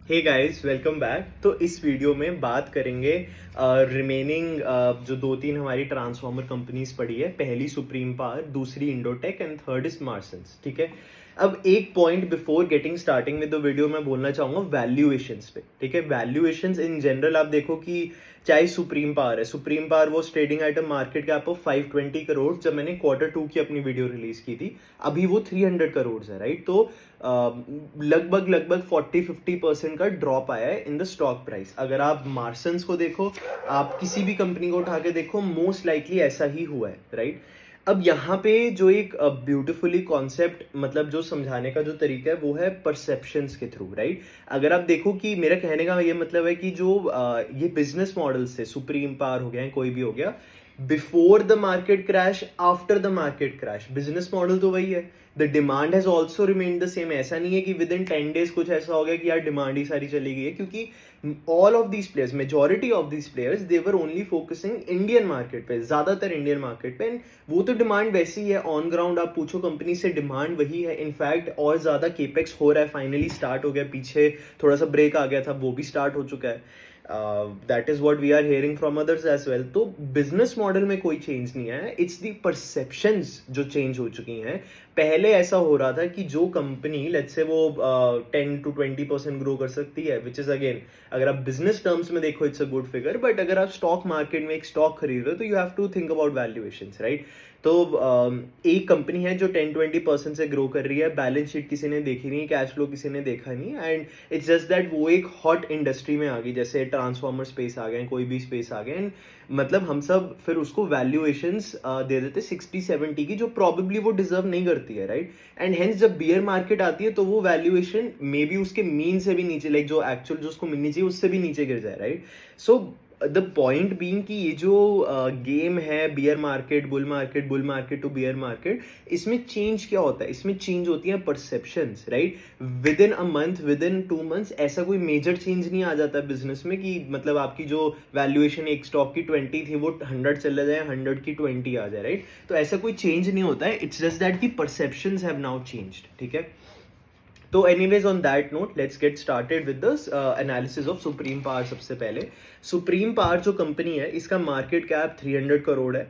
Hey guys, welcome back. तो इस video में बात करेंगे रिमेनिंग जो दो तीन हमारी ट्रांसफॉर्मर कंपनीज पड़ी है। पहली सुप्रीम पावर, दूसरी इंडोटेक एंड थर्ड इज मार्सन्स। ठीक है। अब एक point before getting starting with the video मैं बोलना चाहूंगा वैल्यूएशंस पे। ठीक है, वैल्यूएशंस इन जनरल आप देखो कि चाहे सुप्रीम पावर है, सुप्रीम पावर वो trading at a market cap of 520 crore जब मैंने Q2 की अपनी वीडियो रिलीज की थी। अभी वो 300 करोड़ है, राइट। तो लगभग लगभग 40-50% का ड्रॉप आया है इन द स्टॉक प्राइस। अगर आप मार्सन्स को देखो, आप किसी भी कंपनी को उठा के देखो, मोस्ट लाइकली ऐसा ही हुआ है, राइट। अब यहाँ पे जो एक ब्यूटिफुली कॉन्सेप्ट, मतलब जो समझाने का जो तरीका है वो है परसेप्शंस के थ्रू, राइट। अगर आप देखो कि मेरा कहने का ये मतलब है कि जो ये बिजनेस मॉडल्स थे, सुप्रीम पावर हो गया, कोई भी हो गया, before the market crash, after the market crash, business model तो वही है। The demand has also remained the same. ऐसा नहीं है कि विद इन 10 डेज कुछ ऐसा हो गया कि यार डिमांड ही सारी चली गई है, क्योंकि all of these players, majority of these players, they were only focusing Indian market पे, ज्यादातर इंडियन मार्केट पे। वो तो डिमांड वैसी ही है ऑन ग्राउंड, आप पूछो कंपनी से, डिमांड वही है। इनफैक्ट और ज्यादा केपेक्स हो रहा है, फाइनली स्टार्ट हो गया। पीछे थोड़ा सा ब्रेक आ गया था, वो भी स्टार्ट हो चुका है। That is what we are hearing from others as well. तो बिजनेस मॉडल में कोई चेंज नहीं है, इट्स दी परसेप्शंस जो चेंज हो चुकी हैं। पहले ऐसा हो रहा था कि जो कंपनी लेट्स से वो 10-20% ग्रो कर सकती है, विच इज अगेन, अगर आप बिजनेस टर्म्स में देखो it's a good figure, but अगर आप स्टॉक मार्केट में एक स्टॉक खरीद रहे हो तो you have to think about valuations, right. तो एक कंपनी है जो 10-20% से ग्रो कर रही है, बैलेंस शीट किसी ने देखी नहीं, कैश फ्लो किसी ने देखा नहीं, एंड इट्स जस्ट दैट वो एक हॉट इंडस्ट्री में आ गई, जैसे ट्रांसफॉर्मर स्पेस आ गए, कोई भी स्पेस आ गए, एंड मतलब हम सब फिर उसको वैल्यूएशंस दे देते 60-70 की, जो प्रॉबेबली वो डिजर्व नहीं करती है, राइट। एंड हेंस जब बियर मार्केट आती है तो वो वैल्यूएशन मे बी उसके मीन से भी नीचे, लाइक जो एक्चुअल जो उसको मिलनी चाहिए उससे भी नीचे गिर जाए, right. So the point being कि ये जो गेम है, bear market bull market, bull market to bear market, इसमें चेंज क्या होता है? इसमें चेंज होती है perceptions, right. Within a month, within 2 months ऐसा कोई मेजर चेंज नहीं आ जाता बिजनेस में कि मतलब आपकी जो वैल्यूएशन एक स्टॉक की 20 थी वो 100 चला जाए, 100 की 20 आ जाए, राइट। तो ऐसा कोई चेंज नहीं होता है, इट्स जस्ट दैट की परसेप्शंस हैव नाउ चेंज्ड, ठीक है। तो anyways on that note let's get started with the analysis of supreme power. सबसे पहले सुप्रीम पावर जो कंपनी है, इसका मार्केट कैप 300 करोड़ है।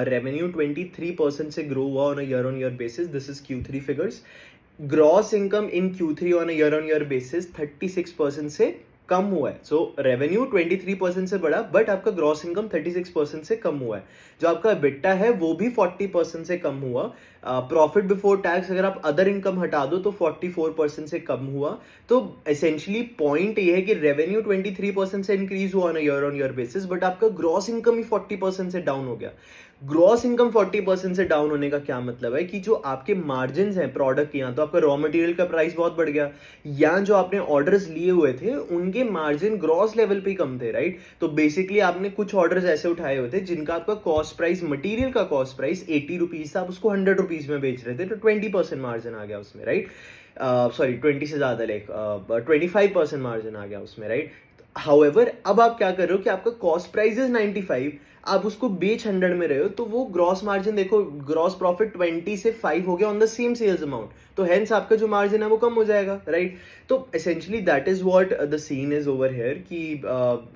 रेवेन्यू 23% से ग्रो हुआ on year basis. This is Q3 figures. Gross income in Q3 on year basis 36% से कम हुआ है। सो रेवेन्यू 23% से बढ़ा, बट आपका ग्रॉस इनकम 36% से कम हुआ है। जो आपका बिट्टा है वो भी 40% से कम हुआ। प्रॉफिट बिफोर टैक्स अगर आप अदर इनकम हटा दो तो 44% से कम हुआ। तो एसेंशियली पॉइंट ये है कि रेवेन्यू 23% से इंक्रीज हुआ ऑन ईयर बेसिस, बट आपका ग्रॉस इनकम ही 40% से डाउन हो गया। ग्रॉस इनकम 40% से डाउन होने का क्या मतलब है कि जो आपके मार्जिन हैं प्रोडक्ट के, यहाँ तो आपका रॉ मटेरियल का प्राइस बहुत बढ़ गया, या जो आपने ऑर्डर्स लिए हुए थे उनके मार्जिन ग्रॉस लेवल पे कम थे, राइट। तो बेसिकली आपने कुछ ऑर्डर्स ऐसे उठाए हुए थे जिनका आपका कॉस्ट प्राइस, मटेरियल का कॉस्ट प्राइस 80 रुपीज था, आप उसको 100 रुपीज में बेच रहे थे, तो 20% मार्जिन आ गया उसमें, राइट। सॉरी 20 से ज्यादा, लाइक 25% मार्जिन आ गया उसमें, राइट। हाउएवर अब आप क्या कर रहे हो कि आपका कॉस्ट प्राइस इज 95, आप उसको बेच 100 में रहे हो, तो वो ग्रॉस मार्जिन देखो, ग्रॉस प्रॉफिट 20 से 5 हो गया on the same sales amount, तो हेंस आपका जो मार्जिन है वो कम हो जाएगा, राइट। तो essentially that is what the scene is over here कि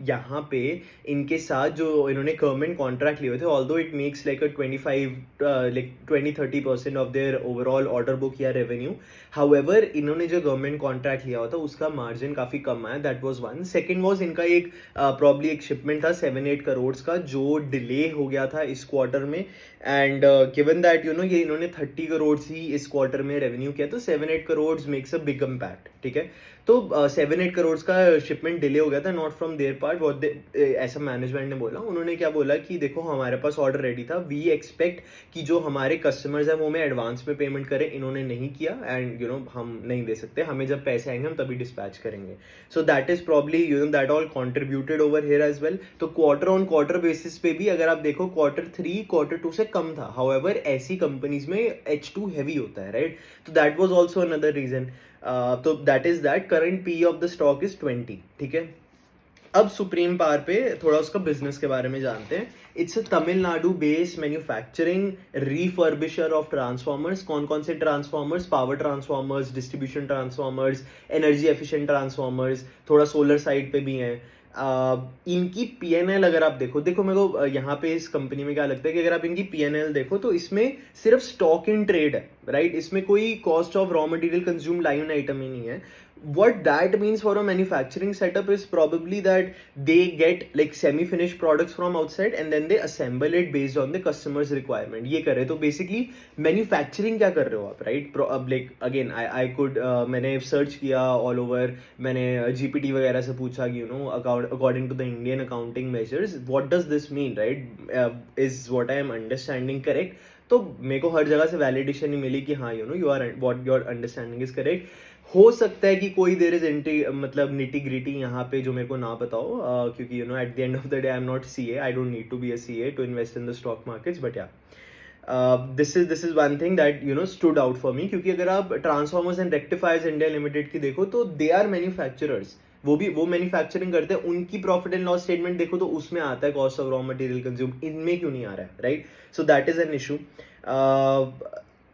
यहाँ पे इनके साथ जो इन्होंने गवर्नमेंट कॉन्ट्रैक्ट लिए हुए थे, although it makes like a 25 like 20-30% of their overall order book या रेवेन्यू। हाउएवर इन्होंने जो गवर्नमेंट कॉन्ट्रैक्ट लिया हुआ था उसका मार्जिन काफी कम आया, that was one. Second was इनका एक प्रॉब्ली एक शिपमेंट था 7-8 करोड़ का जो डिले हो गया था इस क्वार्टर में, एंड गिवन दैट ये इन्होंने 30 करोड़ ही इस क्वार्टर में रेवेन्यू किया, तो 7-8 crore makes a big impact, ठीक है। तो 7-8 करोड़ का शिपमेंट डिले हो गया था, not from there part, what ऐसा मैनेजमेंट ने बोला। उन्होंने क्या बोला कि देखो हमारे पास ऑर्डर रेडी था, वी एक्सपेक्ट कि जो हमारे कस्टमर्स हैं वो हमें एडवांस में पेमेंट करें, इन्होंने नहीं किया, एंड हम नहीं दे सकते, हमें जब पैसे आएंगे हम तभी डिस्पैच करेंगे। So that is probably that all contributed over here as well. तो क्वार्टर ऑन क्वार्टर बेसिस पे भी अगर आप देखो Q3 Q2 से कम था। हाउएवर ऐसी कंपनीज में H2 हैवी होता है, राइट। तो that was also another reason. तो that is that current P of the stock is 20, ठीक है। अब सुप्रीम पावर पे थोड़ा उसका बिजनेस के बारे में जानते हैं। It's a Tamil Nadu based manufacturing refurbisher of transformers. कौन कौन से transformers? Power transformers, distribution transformers, energy efficient transformers, थोड़ा सोलर साइड पे भी हैं। इनकी पीएनएल अगर आप देखो, मेरे को यहाँ पे इस कंपनी में क्या लगता है कि अगर आप इनकी पीएनएल देखो तो इसमें सिर्फ स्टॉक इन ट्रेड है, राइट? इसमें कोई cost of raw material consume line item ही नहीं है। What that means for a manufacturing setup is probably that they get like semi-finished products from outside and then they assemble it based on the customer's requirement. ये कर रहे तो basically manufacturing क्या कर रहे हो आप, right? अब like again I could मैंने search किया all over, मैंने GPT वगैरह से पूछा कि according to the Indian accounting measures what does this mean, right? Is what I am understanding correct? तो मेरे को हर जगह से वैलिडेशन ही मिली कि हाँ you are what your understanding is correct. हो सकता है कि कोई देर इज मतलब निटी ग्रिटी यहाँ पे जो मेरे को ना बताओ, क्योंकि at the end of the day I am not CA, I don't need to be a CA to invest in the stock markets, but yeah this is one thing that stood out for me. क्योंकि अगर आप transformers and rectifiers India limited की देखो तो they are manufacturers, वो manufacturing करते हैं। उनकी प्रॉफिट एंड लॉस स्टेटमेंट देखो तो उसमें आता है cost of raw material consume, इनमें क्यों नहीं आ रहा है, right? So that is an issue.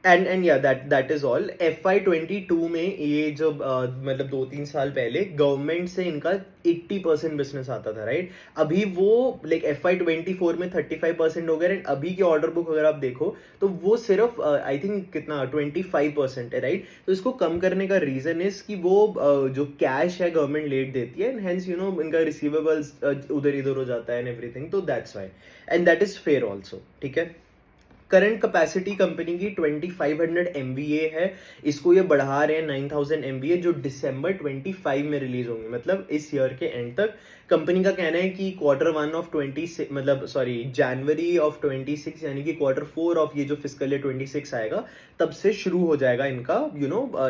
And या दैट इज ऑल। FY22 में ये जब मतलब 2-3 साल पहले गवर्नमेंट से इनका 80% बिजनेस आता था, राइट? अभी वो लाइक FY24 में 35% हो गया, एंड अभी की ऑर्डर बुक अगर आप देखो तो वो सिर्फ आई थिंक कितना 25% है, राइट? तो इसको कम करने का रीजन इज कि वो जो कैश है गवर्नमेंट लेट देती है, एंड हेंस इनका रिसीवेबल्स उधर इधर हो जाता है एंड एवरीथिंग, तो that's why, and that is fair also, ठीक है? करंट कैपेसिटी कंपनी की 2500 MVA है, इसको ये बढ़ा रहे हैं 9000 MVA, जो दिसंबर 25 में रिलीज होंगे, मतलब इस ईयर के एंड तक। कंपनी का कहना है कि Q1 ऑफ 26 मतलब जनवरी ऑफ 26 यानी कि Q4 ऑफ ये जो फिस्कल ईयर 26 आएगा तब से शुरू हो जाएगा इनका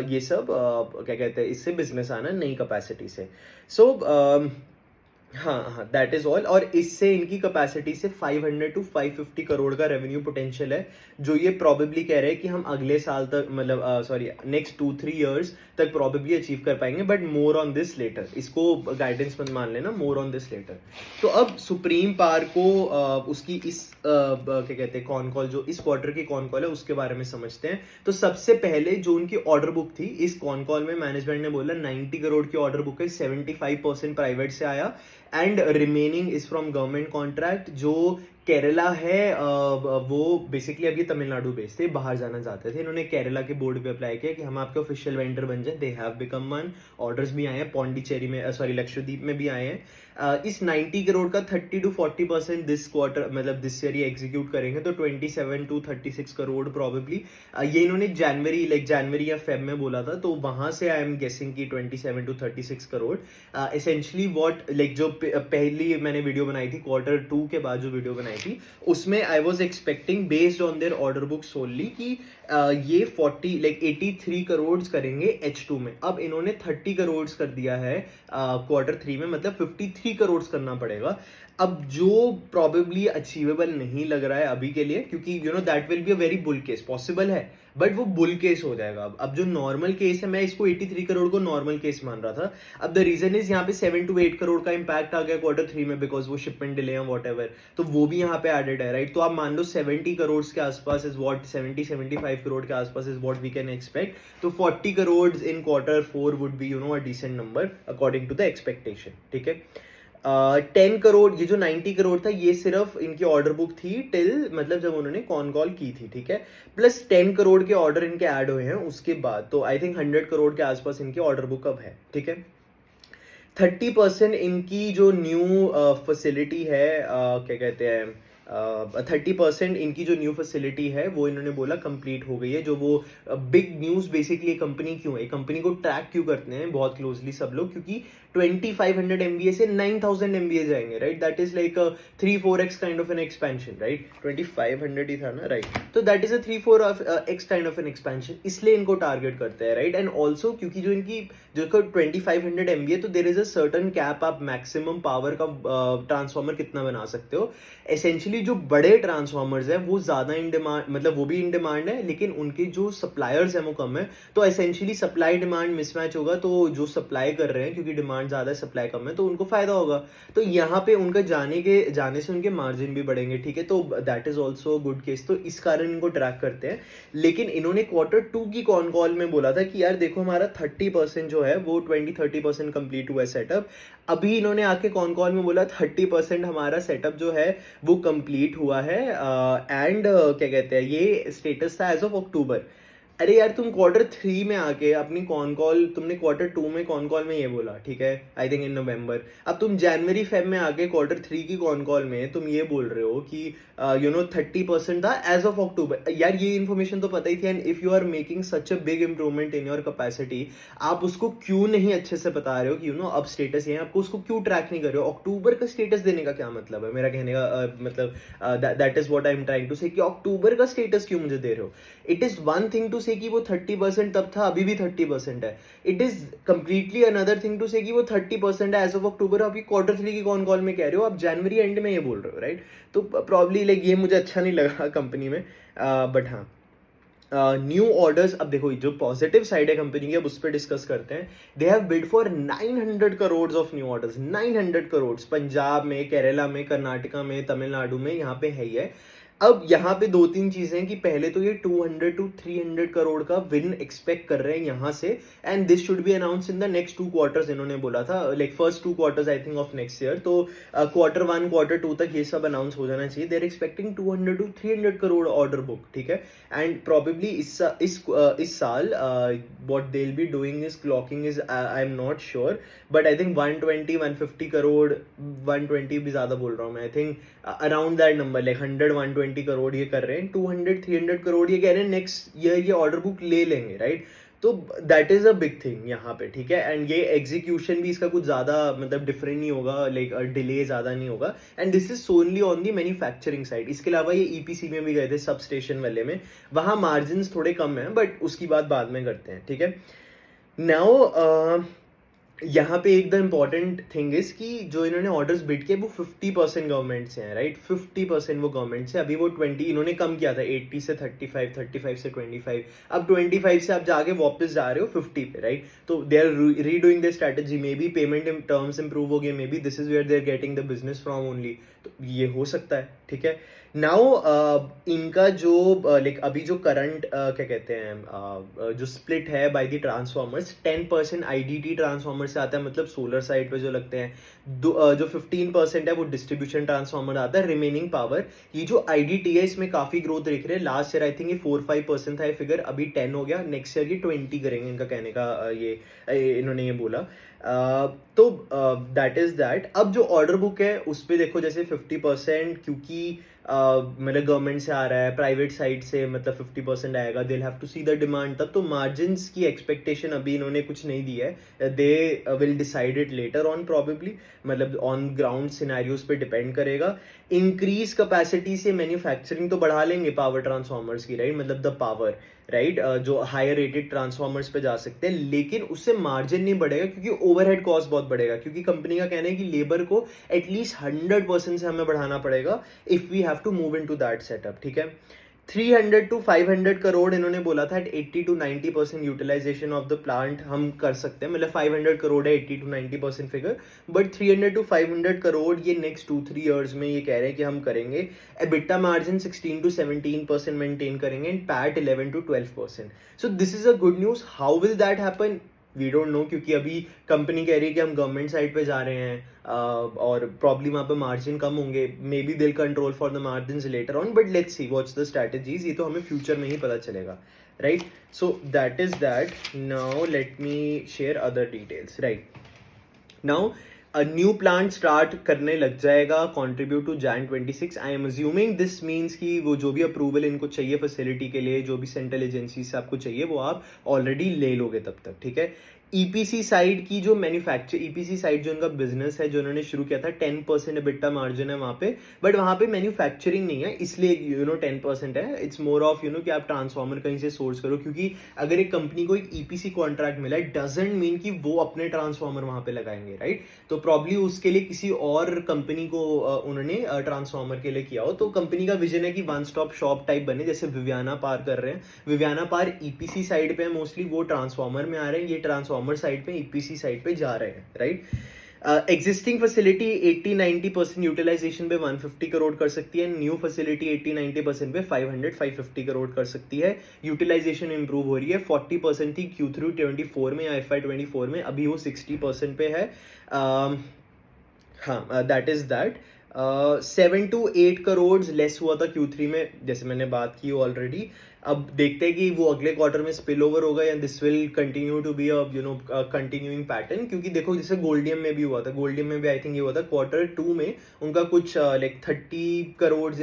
ये सब क्या कहते हैं इससे बिजनेस आना नई कैपेसिटी से। सो हाँ, दैट इज ऑल। और इससे इनकी कैपेसिटी से 500 to 550 करोड़ का रेवेन्यू पोटेंशियल है, जो ये प्रॉबेबली कह रहे हैं कि हम अगले साल तक मतलब नेक्स्ट 2-3 इयर्स तक प्रॉबेबली अचीव कर पाएंगे, but more on this later. इसको गाइडेंस मत मान लेना, मोर ऑन दिस लेटर। तो अब सुप्रीम पावर को उसकी इस क्या कहते हैं कॉन कॉल, जो इस क्वार्टर की कॉन कॉल है उसके बारे में समझते हैं। तो सबसे पहले जो उनकी ऑर्डर बुक थी, इस कॉन कॉल में मैनेजमेंट ने बोला 90 करोड़ की ऑर्डर बुक है, 75% प्राइवेट से आया and remaining is from government contract. जो केरला है वो बेसिकली अब ये तमिलनाडु बेस्ड थे, बाहर जाना चाहते थे, इन्होंने केरला के बोर्ड पे अप्लाई किया कि हम आपके ऑफिशियल वेंडर बन जाए। They have become one, orders भी आए हैं, पौंडीचेरी में लक्षद्वीप में भी आए हैं। इस 90 करोड़ का 30 to 40% दिस क्वार्टर मतलब दिस ईयर एग्जीक्यूट करेंगे, तो 27 to 36 करोड़ प्रॉबेबली। ये इन्होंने जनवरी या फेब में बोला था, तो वहां से आई एम गेसिंग की 27 to 36 करोड़। एसेंशली व्हाट जो पहली मैंने वीडियो बनाई थी Q2 के बाद जो वीडियो बनाई थी, उसमें I was expecting based on their order book solely कि ये 83 करोड़ करेंगे H2 में। अब इन्होंने 30 करोड़ कर दिया है Q3 में, मतलब 53 करोड़ करना पड़ेगा। अब जो प्रॉबेबली अचीवेबल नहीं लग रहा है अभी के लिए, क्योंकि that will be a very bull case, possible है बट वो बुल केस हो जाएगा। अब जो नॉर्मल केस है, मैं इसको 83 करोड़ को नॉर्मल केस मान रहा था। अब द रीजन इज यहाँ पे 7 to 8 करोड़ का इंपैक्ट आ गया Q3 में, बिकॉज वो शिपमेंट डिले है वॉट एवर, तो वो भी यहाँ पे एडेड है, राइट? तो आप मान लो 70 करोड़ के आसपास इज वॉट 70-75 करोड़ के आसपास is what we can expect. तो 40 crore in Q4 would be a decent number according to the expectation, ठीक है? 10 करोड़, ये जो 90 करोड़ था ये सिर्फ इनकी ऑर्डर बुक थी टिल मतलब जब उन्होंने कॉन कॉल की थी, ठीक है? प्लस 10 करोड़ के ऑर्डर इनके ऐड हुए हैं उसके बाद, तो आई थिंक 100 करोड़ के आसपास इनकी ऑर्डर बुक अब है, ठीक है? 30% इनकी जो न्यू फैसिलिटी है क्या कहते हैं 30% इनकी जो न्यू फैसिलिटी है वो इन्होंने बोला कंप्लीट हो गई है। जो वो बिग न्यूज बेसिकली कंपनी क्यों है, कंपनी को ट्रैक क्यों करते हैं बहुत क्लोजली सब लोग, क्योंकि 2500 MVA से 9000 MVA जाएंगे, right? That is like 3-4x kind of N expansion, right? 2500 ही था ना, राइट? तो that is a 3-4x kind of N expansion, इसलिए इनको टारगेट करते हैं, राइट? एंड ऑल्सो क्योंकि जो इनकी जो 2500 MVA, तो there is a certain cap, आप मैक्सिमम पावर का ट्रांसफॉर्मर कितना बना सकते हो। एसेंशियली एक्चुअली जो बड़े ट्रांसफॉर्मर्स हैं वो ज़्यादा इन डिमांड, मतलब वो भी इन डिमांड है, लेकिन उनके जो सप्लायर्स हैं वो कम है। तो एसेंशियली सप्लाई डिमांड मिसमैच होगा, तो जो सप्लाई कर रहे हैं क्योंकि डिमांड ज़्यादा है सप्लाई कम है तो उनको फ़ायदा होगा। तो यहाँ पे उनका जाने से उनके मार्जिन भी बढ़ेंगे, ठीक है। तो that is also good case, तो इस कारण इनको ट्रैक करते हैं। लेकिन इन्होंने Q2 की कॉन कॉल में बोला था कि यार देखो हमारा 30% जो है वो 20-30% कंप्लीट हुआ है सेटअप। अभी इन्होंने आके कॉन कॉल में बोला 30% हमारा सेटअप जो है वो कंप्लीट हुआ है, एंड क्या कहते हैं ये स्टेटस था एज ऑफ अक्टूबर। अरे यार तुम Q3 में आके अपनी कॉन कॉल, तुमने Q2 में कॉन कॉल में ये बोला, ठीक है, आई थिंक इन नवंबर। अब तुम जनवरी फेब में आके Q3 की कॉन कॉल में तुम ये बोल रहे हो कि 30% था एज ऑफ अक्टूबर। यार ये इन्फॉर्मेशन तो पता ही थी, and if you are making such a big improvement in your capacity, आप उसको क्यों नहीं अच्छे से बता रहे हो कि अब स्टेटस ये है, आपको उसको क्यों ट्रैक नहीं कर रहे हो? अक्टूबर का स्टेटस देने का क्या मतलब है? मेरा कहने का मतलब that is what I am trying to say, कि अक्टूबर का स्टेटस क्यों मुझे दे रहे हो? It is one thing to say कि वो 30% तब था, अभी भी 30% है। It is completely another thing to say कि वो 30% है एज ऑफ अक्टूबर, अभी Q3 की कॉन कॉल में कह रहे हो, आप जनवरी एंड में ये बोल रहे हो, राइट? तो प्रॉब्ली लाइक ये मुझे अच्छा नहीं लगा कंपनी में, बट हाँ न्यू ऑर्डर्स। अब देखो जो पॉजिटिव साइड है कंपनी की, अब उस पर डिस्कस करते हैं। They have bid for 900 crore of new orders, 900 crore Punjab में, केरला में, कर्नाटका में, तमिलनाडु में, यहाँ पे है ही है। अब यहाँ पे दो तीन चीजें हैं कि पहले तो ये 200 to 300 करोड़ का विन एक्सपेक्ट कर रहे हैं यहाँ से, and this should be announce in the next 2 quarters. इन्होंने बोला था like first 2 quarters I think of next year, तो Q1 Q2 तक ये सब अनाउंस हो जाना चाहिए। They are expecting 200 to 300 crore order book, ठीक है। एंड प्रॉबेबली इस साल what they will be doing is clocking is, I am not sure, but I think 120-150 crore, 120 भी ज्यादा बोल रहा हूँ मैं, I think around that number, like 100-120 crore ये कर रहे हैं। 200-300 करोड़ ये कह रहे हैं नेक्स्ट ईयर ये ऑर्डर बुक ले लेंगे, राइट? तो that is a big thing यहाँ पे, ठीक है। एंड ये एग्जीक्यूशन भी इसका कुछ ज्यादा मतलब डिफरेंट नहीं होगा, लाइक डिले ज्यादा नहीं होगा, and this is solely on the manufacturing side. इसके अलावा ये ईपीसी में भी गए थे, सब स्टेशन वाले में, वहां मार्जिन थोड़े कम है, बट उसकी बात बाद में करते हैं, ठीक है। नाउ यहाँ पे एक द इम्पॉर्टेंट थिंग इज कि जो इन्होंने ऑर्डर्स बिड किए वो 50% गवर्नमेंट से हैं, राइट? 50% वो गवर्नमेंट से, अभी वो 20 इन्होंने कम किया था, 80 से 35, 35 से 25, अब 25 से आप जाके वापस जा रहे हो 50 पे, राइट? तो they are redoing the strategy, maybe payment terms improve हो गए, maybe this is where they are getting the business from only, तो ये हो सकता है, ठीक है। नाउ इनका जो लाइक अभी जो करंट क्या कहते हैं जो स्प्लिट है by the transformers, 10% IDT transformer से आता है, मतलब सोलर साइड पे जो लगते हैं, जो 15% है वो डिस्ट्रीब्यूशन ट्रांसफॉर्मर आता है, रिमेनिंग पावर। ये जो आईडीटी है इसमें काफी ग्रोथ दिख रही है, लास्ट ईयर आई थिंक ये 4-5% था ये फिगर, अभी 10 हो गया, नेक्स्ट ईयर ये 20 करेंगे, इनका कहने का ये इन्होंने ये बोला। तो दैट इज दैट। अब जो ऑर्डर बुक है उस पर देखो, जैसे 50% क्योंकि मतलब गवर्नमेंट से आ रहा है, प्राइवेट साइड से मतलब 50% आएगा, they have to see the demand तब, तो मार्जिन की एक्सपेक्टेशन अभी इन्होंने कुछ नहीं दी है, they will decide it later on probably, मतलब ऑन ग्राउंड सिनेरियोज पे डिपेंड करेगा। इंक्रीज कैपेसिटी से मैन्युफैक्चरिंग तो बढ़ा लेंगे पावर ट्रांसफॉर्मर्स की, राइट? मतलब द पावर, राइट, जो हायर रेटेड ट्रांसफॉर्मर्स पे जा सकते हैं, लेकिन उससे मार्जिन नहीं बढ़ेगा क्योंकि ओवरहेड कॉस्ट बहुत बढ़ेगा, क्योंकि कंपनी का कहना है कि लेबर को एटलीस्ट 100% से हमें बढ़ाना पड़ेगा if we have to move into that setup, ठीक है। 300 to 500 करोड़ इन्होंने बोला था, 80 to 90% utilisation of the plant हम कर सकते हैं, मतलब 500 करोड़ है 80 to 90% figure, but 300 to 500 crore ये नेक्स्ट 2-3 ईयर्स में ये कह रहे हैं कि हम करेंगे। एबिटा मार्जिन 16 to 17% मेंटेन करेंगे, and PAT 11 to 12%। So this is a good news. How will that happen? We don't know, क्योंकि अभी कंपनी कह रही है कि हम गवर्नमेंट साइड पे जा रहे हैं, और प्रॉब्लम वहाँ पे मार्जिन कम होंगे, may be they'll control for the margin later on, but let's see what's the strategies, ये तो हमें फ्यूचर में ही पता चलेगा, right? So that is that. Now let me share other details, right? Now new plant start करने लग जाएगा, contribute to Jan 26। I am assuming this means कि वो जो भी अप्रूवल इनको चाहिए फैसिलिटी के लिए, जो भी सेंट्रल एजेंसी से आपको चाहिए वो आप ऑलरेडी ले लोगे तब तक, ठीक है। ईपीसी साइड की जो ईपीसी साइड जो उनका बिजनेस है जो उन्होंने शुरू किया था 10% EBITDA मार्जिन है वहाँ पे, बट वहाँ पे मैन्युफैक्चरिंग नहीं है, इसलिए 10% है। इट्स मोर ऑफ कि आप ट्रांसफॉर्मर कहीं से सोर्स करो, क्योंकि अगर एक कंपनी को एक ईपीसी कॉन्ट्रैक्ट मिला है डजंट मीन कि वो अपने ट्रांसफॉर्मर वहाँ पे लगाएंगे, राइट। तो प्रॉब्ली उसके लिए किसी और कंपनी को उन्होंने ट्रांसफॉर्मर के लिए किया हो। तो कंपनी का विजन है कि वन स्टॉप शॉप टाइप बने, जैसे विवियाना पार कर रहे हैं। विवियाना पार ईपीसी साइड पे है मोस्टली, वो ट्रांसफॉर्मर में आ रहे हैं, ये ट्रांसफॉर्मर साइड पे ईपीसी साइड पे जा रहे हैं, राइट। एग्जिस्टिंग फैसिलिटी 80-90% यूटिलाइजेशन पे 150 करोड़ कर सकती है, न्यू फैसिलिटी 80-90% पे 500-550 करोड़ कर सकती है। यूटिलाइजेशन इंप्रूव हो रही है, 40% थी Q3 24 में या FY 24 में, अभी वो 60% पे है। हाँ, that is that. 7 to 8 crore less हुआ था Q3 में, जैसे मैंने बात की ऑलरेडी। अब देखते हैं कि वो अगले क्वार्टर में स्पिल ओवर होगा या this will continue to be continuing pattern, क्योंकि देखो जैसे गोल्डियम में भी हुआ था, गोल्डियम में भी आई थिंक ये हुआ था Q2 में उनका कुछ like 30 crore,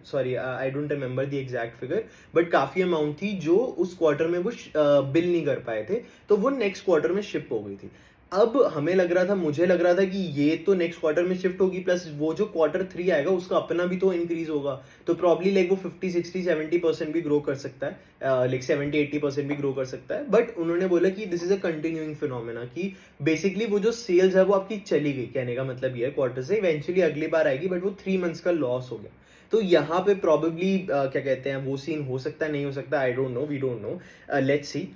sorry I don't remember the exact figure, but काफी अमाउंट थी जो उस क्वार्टर में वो बिल नहीं कर पाए थे, तो वो नेक्स्ट क्वार्टर में शिप हो गई थी। अब हमें लग रहा था, मुझे लग रहा था कि ये तो नेक्स्ट क्वार्टर में शिफ्ट होगी, प्लस वो जो Q3 आएगा उसका अपना भी तो इंक्रीज होगा, तो प्रॉब्ली लाइक वो 50-60-70% भी ग्रो कर सकता है, लाइक 70-80% भी ग्रो कर सकता है। बट उन्होंने बोला कि this is a continuing phenomena, कि बेसिकली वो जो सेल्स है वो आपकी चली गई, कहने का मतलब ये है क्वार्टर से इवेंचुअली अगली बार आएगी, बट वो 3 मंथ्स का लॉस हो गया। तो यहाँ पे प्रॉबेबली क्या कहते हैं वो सीन हो सकता है, नहीं हो सकता, I don't know, we don't know, let's see.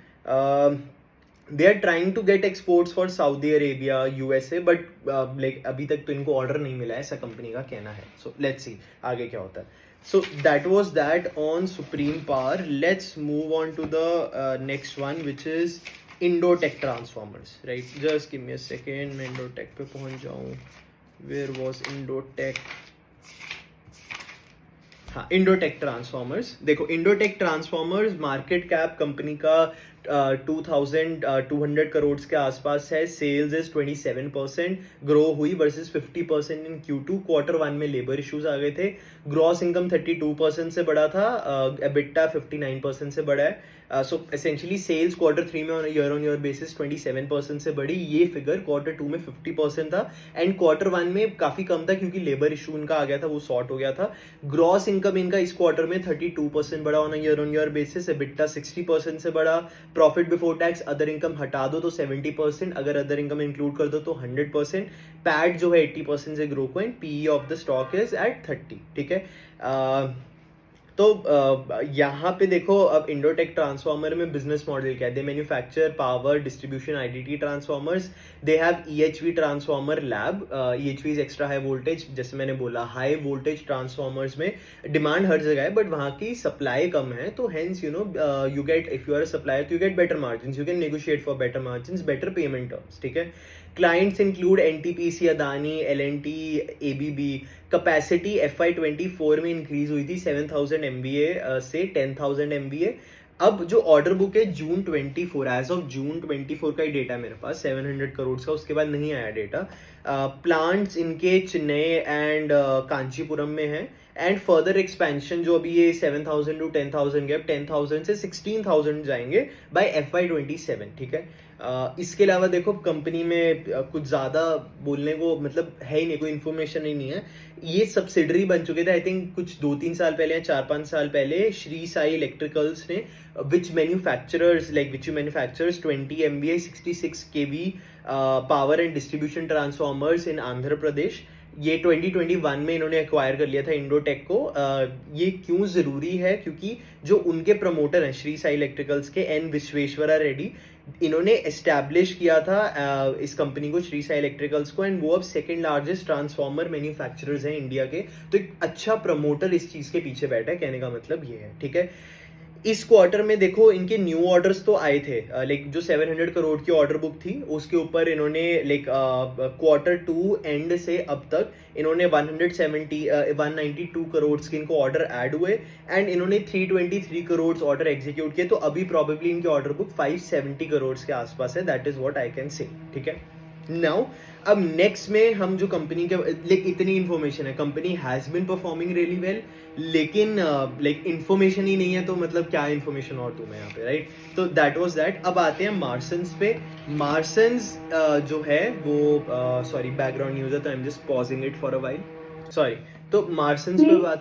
They are trying to get exports for Saudi Arabia, USA, but like अभी तक तो इनको ऑर्डर नहीं मिला है, ऐसा कंपनी का कहना है। सो लेट्स सी आगे क्या होता है। So that was that on Supreme Power. Let's move on to the next one which is Indotech transformers, right. Just give me a second, मैं इंडोटेक पे पहुंच जाऊं। Where was Indotech? हाँ, इंडोटेक ट्रांसफॉर्मर्स। देखो Indotech transformers market cap company का 2200 करोड़ के आसपास है। सेल्स इज 27% ग्रो हुई वर्सेस 50% इन Q2। Q1 में लेबर इश्यूज आ गए थे। ग्रॉस इनकम 32% से बढ़ा था, एबिटा 59% से बढ़ा है। सो एसेंशियली सेल्स Q3 में ईयर ऑन ईयर बेसिस 27% से बढ़ी। ये फिगर Q2 में 50% था एंड Q1 में काफी कम था क्योंकि लेबर इशू उनका आ गया था, वो सॉर्ट हो गया था। ग्रॉस इनकम इनका इस क्वार्टर में 32% बढ़ा on year on year basis. EBITDA 60% से बढ़ा। Profit before tax other income हटा दो तो 70%, अगर अदर इनकम इंक्लूड कर दो तो 100%। पैट जो है 80% से ग्रो को and PE of the stock is at 30, ठीक है। तो यहाँ पे देखो अब इंडोटेक ट्रांसफॉर्मर में बिजनेस मॉडल क्या है। They manufacture power distribution IDT transformers. They have EHV transformer lab. EHV is extra high voltage, जैसे मैंने बोला हाई वोल्टेज ट्रांसफॉर्मर्स में डिमांड हर जगह है बट वहाँ की सप्लाई कम है, तो hence you get, if you are a supplier तो you get better margin, you can negotiate for better margin, better payment terms, ठीक है। Clients include NTPC, Adani, L and T, ABB. Capacity FY 24 में इंक्रीज हुई थी 7000 MVA से 10,000 MVA। अब जो order book है जून 24, एज ऑफ जून 24 का ही डेटा मेरे पास 700 करोड़ का, उसके बाद नहीं आया डेटा। प्लांट्स इनके चेन्नई एंड कांचीपुरम में है एंड फर्दर एक्सपेंशन जो अभी ये 7000 to 10,000 गैप 10,000 से 16,000 जाएंगे बाय FY 27, ठीक है। इसके अलावा देखो कंपनी में कुछ ज़्यादा बोलने को मतलब है ही नहीं, कोई इन्फॉर्मेशन ही नहीं है। ये सब्सिडरी बन चुके थे आई थिंक कुछ 2-3 साल पहले या 4-5 साल पहले श्री साई इलेक्ट्रिकल्स ने, which manufacturers 20 MVA 66 kV power and distribution transformers in Andhra Pradesh. ये 2021 में इन्होंने एक्वायर कर लिया था इंडोटेक को। ये क्यों जरूरी है, क्योंकि जो उनके प्रमोटर हैं श्री साई इलेक्ट्रिकल्स के एन विश्वेश्वरा रेड्डी, इन्होंने एस्टैब्लिश किया था इस कंपनी को, श्री साई इलेक्ट्रिकल्स को, एंड वो अब सेकंड लार्जेस्ट ट्रांसफॉर्मर मैन्युफैक्चरर्स हैं इंडिया के। तो एक अच्छा प्रमोटर इस चीज के पीछे बैठा है, कहने का मतलब ये है, ठीक है। इस क्वार्टर में देखो इनके न्यू ऑर्डर्स तो आए थे, लाइक जो 700 करोड़ की ऑर्डर बुक थी उसके ऊपर इन्होंने लाइक Q2 एंड से अब तक इन्होंने 192 करोड़ के इनको ऑर्डर ऐड हुए एंड इन्होंने 323 करोड़ ऑर्डर एग्जीक्यूट किए। तो अभी प्रॉबेबली इनकी ऑर्डर बुक 570 करोड़ के आसपास है, that is what I can say, ठीक है। नाउ अब नेक्स्ट में हम जो कंपनी के लाइक इतनी इन्फॉर्मेशन है, company has been performing really well, लेकिन लाइक इन्फॉर्मेशन ही नहीं है, तो मतलब क्या इन्फॉर्मेशन और दूं मैं यहाँ पे, राइट? तो दैट वाज दैट। अब आते हैं मार्सन्स पे। मार्सन्स जो है वो सॉरी बैकग्राउंड न्यूज है, तो I am just pausing it for a while, sorry. तो मार्सन्स पे बात,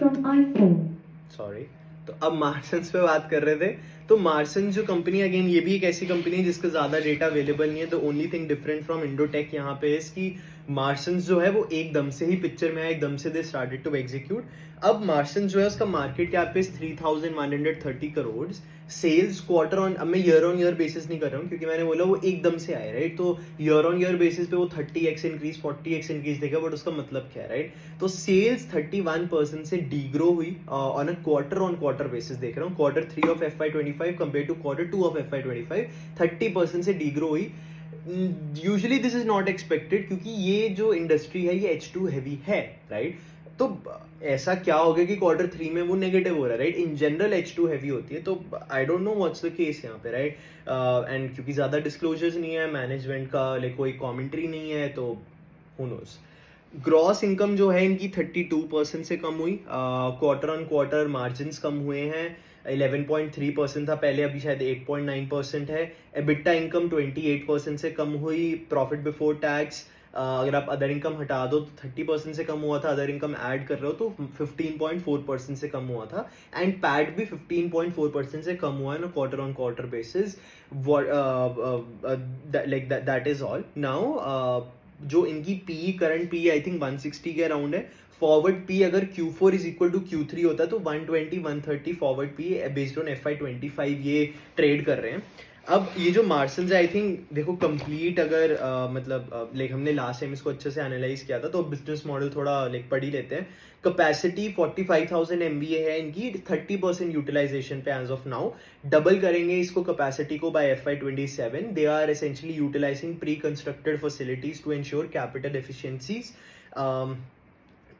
सॉरी, तो अब मार्सन्स पे बात कर रहे थे। तो मार्सन जो कंपनी, अगेन ये भी एक ऐसी कंपनी है जिसका ज्यादा डेटा अवेलेबल नहीं है। The only thing different from Indotech यहाँ पे है कि मार्सन जो है वो एकदम से ही पिक्चर में है, एकदम से दे स्टार्टेड टू एग्जीक्यूट। अब मार्सन जो है उसका market cap is 3,130 crore, sales quarter on, अब मैं ईयर ऑन ईयर बेसिस नहीं कर रहा हूँ क्योंकि मैंने बोला वो एकदम से आए, राइट? तो ईयर ऑन ईयर बेसिस पे वो 30x इंक्रीज 40x इंक्रीज देगा, बट उसका मतलब क्या है, राइट? तो सेल्स 31% से डीग्रो हुई on a quarter on quarter basis देख रहा हूँ, Q3 of FY25 compare to Q2 of FY25, 30% से डीग्रो हुई। Usually this is not expected क्योंकि ये जो इंडस्ट्री है ये H2 हैवी है, राइट? तो ऐसा क्या हो गया कि Q3 में वो नेगेटिव हो रहा है, right? In general H2 heavy होती है, तो I don't know what's the case यहाँ पे, राइट? एंड क्योंकि ज्यादा डिस्क्लोजर्स नहीं है, मैनेजमेंट का लाइक कोई कमेंट्री नहीं है, तो हु नोस। ग्रॉस इनकम जो है इनकी 32% से कम हुई, क्वार्टर ऑन क्वार्टर मार्जिन कम हुए हैं, 11.3% था पहले, अभी शायद 8.9% है। एबिटा इनकम 28% से कम हुई, प्रॉफिट बिफोर टैक्स अगर आप अदर इनकम हटा दो तो 30% से कम हुआ था, अदर इनकम ऐड कर रहे हो तो 15.4% से कम हुआ था, एंड पैट भी 15.4% से कम हुआ है ना quarter on quarter basis. Like that is all. Now जो इनकी P current P I think 160 के अराउंड है। फॉरवर्ड पी अगर Q4 is equal to Q3 होता है तो 120-130 forward P based on FY25 ये ट्रेड कर रहे हैं। अब ये जो मार्सन्स है आई थिंक देखो कंप्लीट अगर मतलब लाइक हमने लास्ट टाइम इसको अच्छे से एनालाइज किया था, तो बिजनेस मॉडल थोड़ा लाइक पढ़ ही लेते हैं। कैपेसिटी 45,000 MVA है इनकी, 30% यूटिलाइजेशन पे एज ऑफ नाउ। डबल करेंगे इसको कैपेसिटी को by FY27। They are essentially utilising pre constructed facilities to ensure capital efficiencies.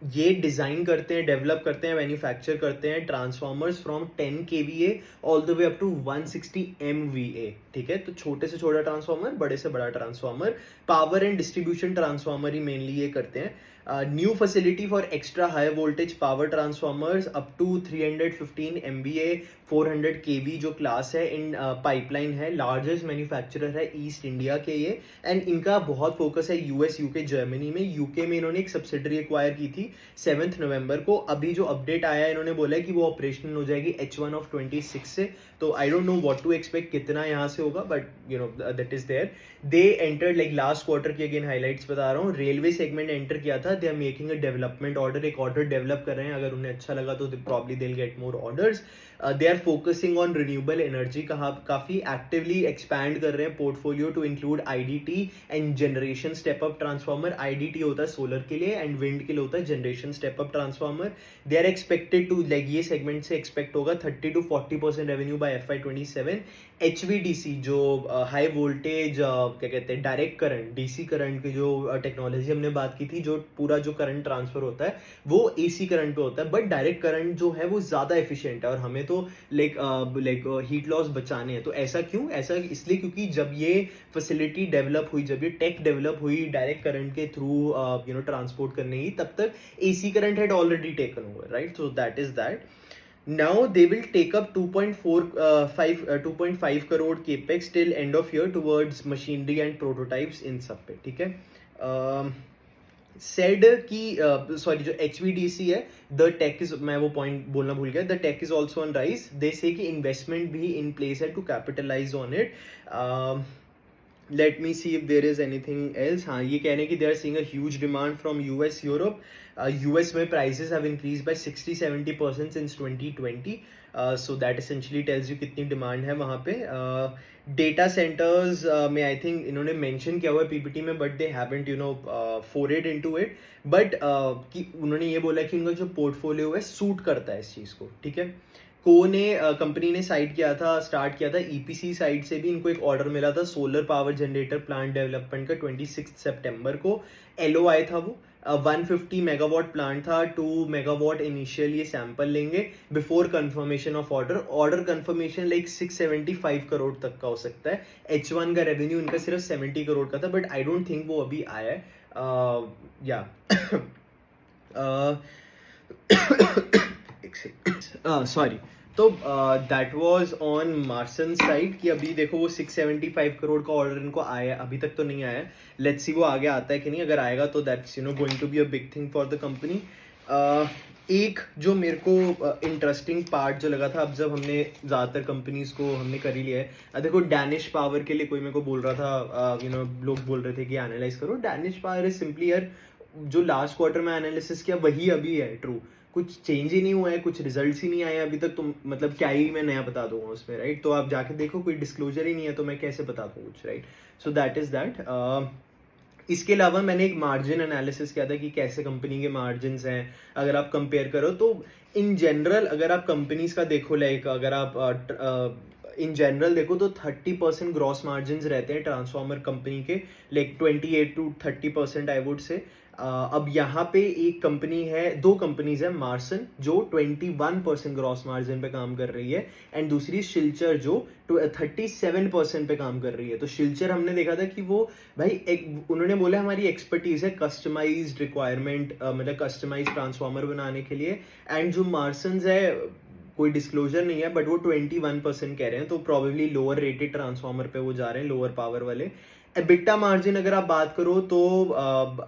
ये डिजाइन करते हैं, डेवलप करते हैं, मैन्युफैक्चर करते हैं transformers from 10 kVA all the way up to 160 MVA, ठीक है? तो छोटे से छोटा ट्रांसफॉर्मर, बड़े से बड़ा transformer, power and distribution transformer ही मेनली ये करते हैं। New facility for extra high voltage power transformers up to 315 MVA 400 kV जो क्लास है इन पाइपलाइन है। लार्जेस्ट मैन्युफैक्चरर है ईस्ट इंडिया के ये, एंड इनका बहुत फोकस है US, UK, जर्मनी में। यूके में इन्होंने एक सब्सिडरी एक्वायर की थी 7 नवंबर को। अभी जो अपडेट आया है इन्होंने बोला है कि वो ऑपरेशनल हो जाएगी H1 ऑफ 26 से। तो I don't know what to expect कितना यहाँ से होगा, but you know that is there. They entered like last quarter की अगेन हाइलाइट्स बता रहा हूँ, रेलवे सेगमेंट एंटर किया था। They are making a development order, एक ऑर्डर डेवलप कर रहे हैं, अगर उन्हें अच्छा लगा तो probably they will get more orders. They are focusing on renewable energy, काफी एक्टिवली एक्सपैंड कर रहे हैं portfolio to include IDT and generation step up transformer. IDT होता है सोलर के लिए एंड विंड के लिए होता है generation step up transformer. They are expected to like ये सेगमेंट से एक्सपेक्ट होगा 30-40% रेवेन्यू बाय FY27। HVDC जो हाई वोल्टेज क्या कहते हैं डायरेक्ट करंट, DC करंट की जो टेक्नोलॉजी हमने बात की थी, जो पूरा जो करंट ट्रांसफर होता है वो AC करंट पे होता है, बट डायरेक्ट करंट जो है वो ज्यादा एफिशिएंट है और हमें तो लाइक हीट लॉस बचाने हैं। तो ऐसा क्यों? ऐसा इसलिए क्योंकि जब ये फैसिलिटी डेवलप हुई, जब ये टेक डेवलप हुई डायरेक्ट करंट के थ्रू ट्रांसपोर्ट करने की, तब तक AC current had already taken over, right? So that is that. Now they will take up 2.5 crore capex till end of year towards machinery and prototypes in सब पे, ठीक है? Said की सॉरी जो HVDC है, द टेक इज, मैं वो point बोलना भूल गया, the tech is also on rise. They say कि इन्वेस्टमेंट भी इन प्लेस है to capitalize on it. Let me see if there is anything else. हाँ, ये कहने की they are seeing a huge demand from US, Europe. US में prices have increase by 60-70% since 2020, so that essentially tells you कितनी डिमांड है वहाँ पे। डेटा सेंटर्स में आई थिंक इन्होंने मेंशन किया हुआ है PPT में, but they haven't forayed into it, but कि उन्होंने ये बोला कि उनका जो पोर्टफोलियो है सूट करता है इस चीज़ को, ठीक है? ने कंपनी ने स्टार्ट किया था ईपीसी साइड से भी इनको एक ऑर्डर मिला था solar power generator plant development का 26 सितंबर को एलओआई था वो 150 मेगावाट प्लांट था 2 मेगावाट इनिशियल ये सैंपल लेंगे before confirmation of order confirmation like 675 crore तक का हो सकता है। H1 का रेवेन्यू इनका सिर्फ 70 करोड़ का था बट आई डोंट थिंक वो अभी आया है या सॉरी। तो that was on Marsons side कि अभी देखो वो 675 करोड़ का ऑर्डर इनको आया है, अभी तक तो नहीं आया है। लेट्स सी वो आगे आता है कि नहीं, अगर आएगा तो that's going to be a big thing for the company. एक जो मेरे को इंटरेस्टिंग पार्ट जो लगा था, अब जब हमने ज़्यादातर कंपनीज को हमने कर ही लिया है, देखो डैनिश पावर के लिए कोई मेरे को बोल रहा था लोग बोल रहे थे कि एनालाइज करो। डैनिश पावर इज सिंपली यार जो लास्ट क्वार्टर में एनालिसिस किया वही अभी है ट्रू, कुछ चेंज ही नहीं हुआ है, कुछ रिजल्ट्स ही नहीं आए अभी तक। तो मतलब क्या ही मैं नया बता दूंगा उसमें, राइट? तो आप जाके देखो, कोई डिस्क्लोजर ही नहीं है तो मैं कैसे बता दूँ कुछ, right? So that is that. इसके अलावा मैंने एक मार्जिन एनालिसिस किया था कि कैसे कंपनी के मार्जिन हैं अगर आप कंपेयर करो तो इन जनरल अगर आप कंपनीज का देखो, लाइक अगर आप इन जनरल देखो तो 30% ग्रॉस मार्जिन रहते हैं ट्रांसफॉर्मर कंपनी के, like 28 to 30% I would say. अब यहाँ पे एक कंपनी है, दो कंपनीज है, मार्सन जो 21% ग्रॉस मार्जिन पे काम कर रही है एंड दूसरी शिल्चर जो 37% पे काम कर रही है। तो शिल्चर हमने देखा था कि वो भाई उन्होंने बोला हमारी एक्सपर्टीज है कस्टमाइज्ड रिक्वायरमेंट, मतलब कस्टमाइज्ड ट्रांसफॉर्मर बनाने के लिए। एंड जो मार्सन है कोई डिस्क्लोजर नहीं है बट वो 21% कह रहे हैं, तो प्रोबेबली लोअर रेटेड ट्रांसफॉर्मर पे वो जा रहे हैं, लोअर पावर वाले। एबिटा मार्जिन अगर आप बात करो तो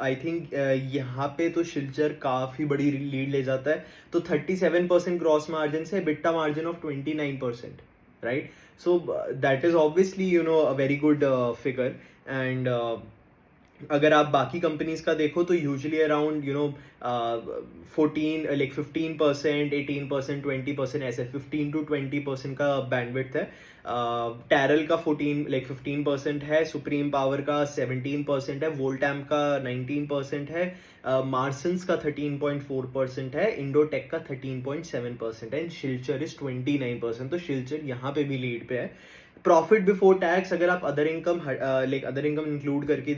आई थिंक यहाँ पे तो शिल्चर काफी बड़ी लीड ले जाता है, तो 37% ग्रॉस मार्जिन से EBITDA margin of 29%, right? So that is obviously a very good figure. And अगर आप बाकी कंपनीज का देखो तो यूजुअली अराउंड 14 लाइक 15%, 18%, 20% ऐसे 15 to 20% का बैंडविड्थ है। टैरल का 15% है, सुप्रीम पावर का 17% है, वोल्टैम का 19% है, मार्सन्स का 13.4% है, इंडोटेक का 13.7% है, शिल्चर इज 29%। तो शिल्चर यहाँ पे भी लीड पे है। प्रॉफिट बिफोर टैक्स अगर आप अदर इनकम इंक्लूड करके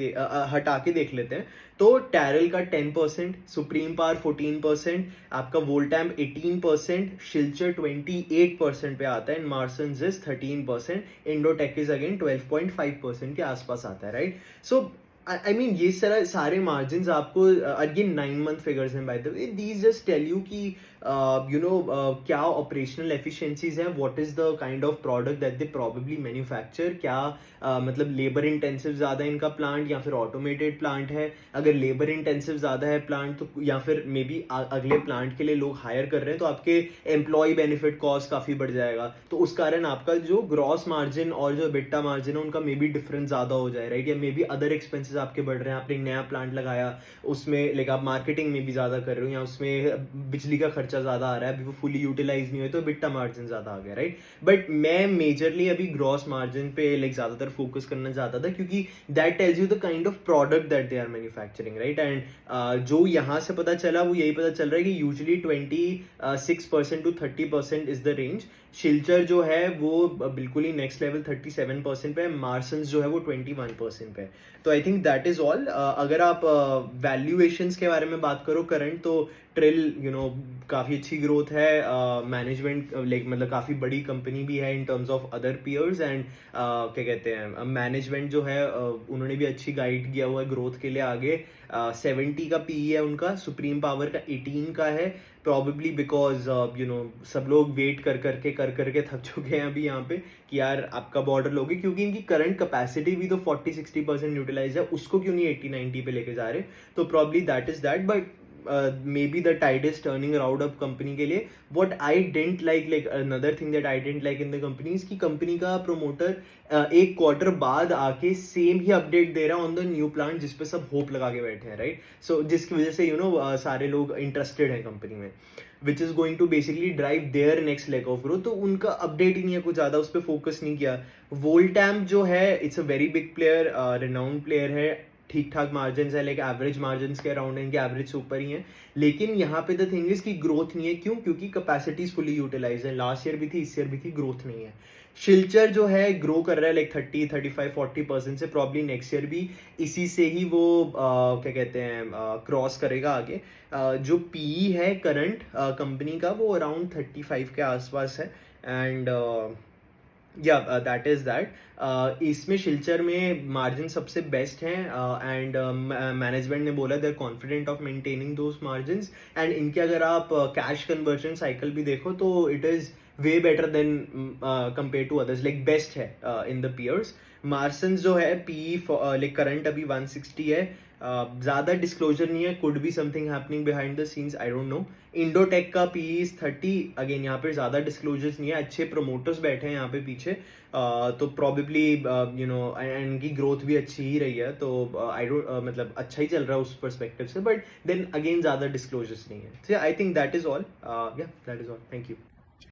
हटा के देख लेते हैं तो टैरल का 10%, सुप्रीम पावर 14%, आपका वोल्टैम 18%, शिल्चर 28% पे आता है and Marsons is 13%, Indotech is again 12.5% के आसपास आता है, राइट? सो आई मीन ये सारे मार्जिन आपको अगेन 9 मंथ फिगर्स हैं by the way, these just tell you कि क्या ऑपरेशनल एफिशिएंसीज हैं, what is the kind of product that they probably manufacture, क्या मतलब लेबर इंटेंसिव ज्यादा है इनका प्लांट या फिर ऑटोमेटेड प्लांट है। अगर लेबर इंटेंसिव ज्यादा है प्लांट तो या फिर मे बी अगले प्लांट के लिए लोग हायर कर रहे हैं तो आपके एम्प्लॉय बेनिफिट कॉस्ट काफी बढ़ जाएगा, तो उस कारण आपका जो ग्रॉस मार्जिन और जो बिट्टा मार्जिन है उनका मे बी डिफरेंस ज्यादा हो जाए, राइट? या मे बी अदर एक्सपेंसेस आपके बढ़ रहे हैं, आपने एक नया प्लांट लगाया उसमें लाइक आप मार्केटिंग में भी ज्यादा कर रहे हो या उसमें बिजली का खर्चा ज्यादा आ रहा है, अभी वो फुली यूटिलाइज नहीं हुए तो बिट्टा मार्जिन ज्यादा आ गया, राइट? बट मैं मेजरली अभी ग्रॉस मार्जिन पे लाइक ज्यादातर फोकस करना चाहता था क्योंकि that tells you the kind of product that they are manufacturing, right? And जो यहाँ से पता चला वो यही पता चल रहा है कि usually 26% to 30% is the range. Shilchar जो है वो बिल्कुल ही नेक्स्ट लेवल 37% पे है, मार्सन्स जो है वो 21% पे है। तो आई थिंक दैट इज ऑल। अगर आप वैल्यूएशंस के बारे में बात करो करंट, तो ट्रिल काफी अच्छी ग्रोथ है, मैनेजमेंट लाइक मतलब काफी बड़ी कंपनी भी है in terms of other peers, and क्या कहते हैं मैनेजमेंट जो है उन्होंने भी अच्छी गाइड किया हुआ है ग्रोथ के लिए आगे। 70 का पीई है उनका, सुप्रीम पावर का 18 का है, प्रॉबेबली बिकॉज सब लोग वेट कर करके थक चुके हैं अभी यहाँ पे कि यार आपका बॉर्डर लोगे, क्योंकि इनकी करंट कैपेसिटी भी तो 40-60% यूटिलाइज है, उसको क्यों नहीं 80-90 पे लेके जा रहे? तो probably that is that, but may be the tide is turning around अप कंपनी के लिए। What I didn't like another thing that I didn't like in the company is की कंपनी का प्रोमोटर एक क्वार्टर बाद आके सेम ही update दे रहा है ऑन द न्यू प्लांट जिसपे सब होप लगा के बैठे हैं, राइट? सो जिसकी वजह से सारे लोग इंटरेस्टेड हैं कंपनी में, which is going to basically drive their next leg of growth. तो उनका अपडेट ही नहीं है, कुछ ज्यादा उस पर फोकस नहीं किया। वोल्टैम जो है it's a very big player, renowned player है, ठीक ठाक मार्जिन है, लाइक एवरेज मार्जिन के अराउंड है, इनके एवरेज से ऊपर ही है। लेकिन यहाँ पे द थिंग इज कि ग्रोथ नहीं है। क्यों? क्योंकि कैपेसिटीज फुली यूटिलाइज है। लास्ट ईयर भी थी, इस ईयर भी थी, ग्रोथ नहीं है। शिल्चर जो है ग्रो कर रहा है लाइक 30-35-40% से, प्रॉब्ली नेक्स्ट ईयर भी इसी से ही वो क्या कहते हैं क्रॉस करेगा आगे। जो पीई है करंट कंपनी का वो अराउंड 35 के आसपास है। एंड या दैट इज दैट। इसमें शिल्चर में मार्जिन सबसे बेस्ट हैं एंड मैनेजमेंट ने बोला they are confident of maintaining those margin. And इनके अगर आप कैश कन्वर्जन साइकिल भी देखो तो it is way better than compare to others, like best है इन द पीयर्स। मार्सन्स जो है पी लाइक करंट अभी 160 है। ज़्यादा डिस्क्लोजर नहीं है, could be something happening behind the scenes, I don't no. Indotech का पी इज 30, अगेन यहाँ पे ज़्यादा डिस्क्लोजर्स नहीं है, अच्छे प्रमोटर्स बैठे हैं यहाँ पे पीछे। तो प्रॉबेबली यू नो इनकी ग्रोथ भी अच्छी ही रही है, तो आई डोंट मतलब अच्छा ही चल रहा है उस परस्पेक्टिव से। बट देन अगेन ज़्यादा डिस्क्लोजर्स नहीं है। I think that is all. Yeah that is all, thank you.